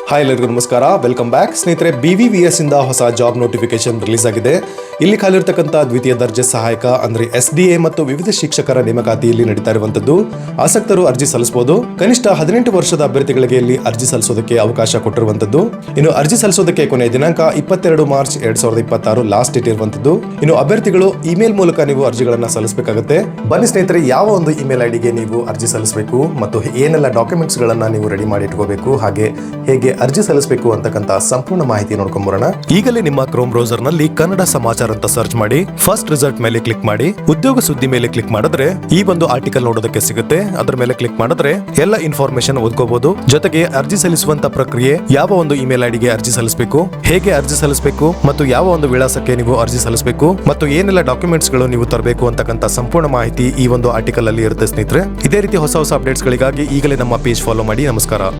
Hi ಎಲ್ಲರಿಗೂ ನಮಸ್ಕಾರ, welcome back. ಸ್ನೇಹಿತರೆ, BVVS ಇಂದ ಹೊಸ ಜಾಬ್ ನೋಟಿಫಿಕೇಶನ್ ರಿಲೀಸ್ ಆಗಿದೆ. ಇಲ್ಲಿ ಖಾಲಿರ್ತಕ್ಕಂಥ ದ್ವಿತೀಯ ದರ್ಜೆ ಸಹಾಯಕ ಅಂದ್ರೆ SDA ಮತ್ತು ವಿವಿಧ ಶಿಕ್ಷಕರ ನೇಮಕಾತಿಯಲ್ಲಿ ನಡೀತಾ ಇರುವಂತದ್ದು. ಆಸಕ್ತರು ಅರ್ಜಿ ಸಲ್ಲಿಸಬಹುದು. ಕನಿಷ್ಠ 18 ವರ್ಷದ ಅಭ್ಯರ್ಥಿಗಳಿಗೆ ಇಲ್ಲಿ ಅರ್ಜಿ ಸಲ್ಲಿಸೋದಕ್ಕೆ ಅವಕಾಶ ಕೊಟ್ಟಿರುವಂತದ್ದು. ಇನ್ನು ಅರ್ಜಿ ಸಲ್ಲಿಸೋದಕ್ಕೆ ಕೊನೆಯ ದಿನಾಂಕ 22 ಮಾರ್ಚ್ 2026 ಲಾಸ್ಟ್ ಡೇಟ್ ಇರುವಂತದ್ದು. ಇನ್ನು ಅಭ್ಯರ್ಥಿಗಳು ಇಮೇಲ್ ಮೂಲಕ ನೀವು ಅರ್ಜಿಗಳನ್ನ ಸಲ್ಲಿಸಬೇಕಾಗುತ್ತೆ. ಬನ್ನಿ ಸ್ನೇಹಿತರೆ, ಯಾವ ಒಂದು ಇಮೇಲ್ ಐಡಿಗೆ ನೀವು ಅರ್ಜಿ ಸಲ್ಲಿಸಬೇಕು ಮತ್ತು ಏನೆಲ್ಲ ಡಾಕ್ಯುಮೆಂಟ್ಸ್ ಗಳನ್ನ ನೀವು ರೆಡಿ ಮಾಡಿ ಇಟ್ಕೋಬೇಕು, ಹಾಗೆ ಹೇಗೆ ಅರ್ಜಿ ಸಲ್ಲಿಸಬೇಕು ಅಂತಕ್ಕಂಥ ಸಂಪೂರ್ಣ ಮಾಹಿತಿ ನೋಡ್ಕೊಂಬರೋಣ. ಈಗಲೇ ನಿಮ್ಮ ಕ್ರೋಮ್ ಬ್ರೌಸರ್ ನಲ್ಲಿ ಕನ್ನಡ ಸಮಾಚಾರ ಅಂತ ಸರ್ಚ್ ಮಾಡಿ ಫಸ್ಟ್ ರಿಸಲ್ಟ್ ಮೇಲೆ ಕ್ಲಿಕ್ ಮಾಡಿ ಉದ್ಯೋಗ ಸುದ್ದಿ ಮೇಲೆ ಕ್ಲಿಕ್ ಮಾಡಿದ್ರೆ ಈ ಒಂದು ಆರ್ಟಿಕಲ್ ನೋಡೋದಕ್ಕೆ ಸಿಗುತ್ತೆ. ಅದರ ಮೇಲೆ ಕ್ಲಿಕ್ ಮಾಡಿದ್ರೆ ಎಲ್ಲ ಇನ್ಫಾರ್ಮೇಶನ್ ಓದ್ಕೋಬಹುದು. ಜೊತೆಗೆ ಅರ್ಜಿ ಸಲ್ಲಿಸುವಂತ ಪ್ರಕ್ರಿಯೆ, ಯಾವ ಒಂದು ಇಮೇಲ್ ಐಡಿಗೆ ಅರ್ಜಿ ಸಲ್ಲಿಸಬೇಕು, ಹೇಗೆ ಅರ್ಜಿ ಸಲ್ಲಿಸಬೇಕು ಮತ್ತು ಯಾವ ಒಂದು ವಿಳಾಸಕ್ಕೆ ನೀವು ಅರ್ಜಿ ಸಲ್ಲಿಸಬೇಕು ಮತ್ತು ಏನೆಲ್ಲ ಡಾಕ್ಯುಮೆಂಟ್ಸ್ ಗಳು ನೀವು ತರಬೇಕು ಅಂತಕ್ಕಂಥ ಸಂಪೂರ್ಣ ಮಾಹಿತಿ ಈ ಒಂದು ಆರ್ಟಿಕಲ್ ಅಲ್ಲಿ ಇರುತ್ತೆ. ಸ್ನೇಹಿತರೆ, ಇದೇ ರೀತಿ ಹೊಸ ಅಪ್ಡೇಟ್ಸ್ ಗಳಿಗಾಗಿ ಈಗಲೇ ನಮ್ಮ ಪೇಜ್ ಫಾಲೋ ಮಾಡಿ. ನಮಸ್ಕಾರ.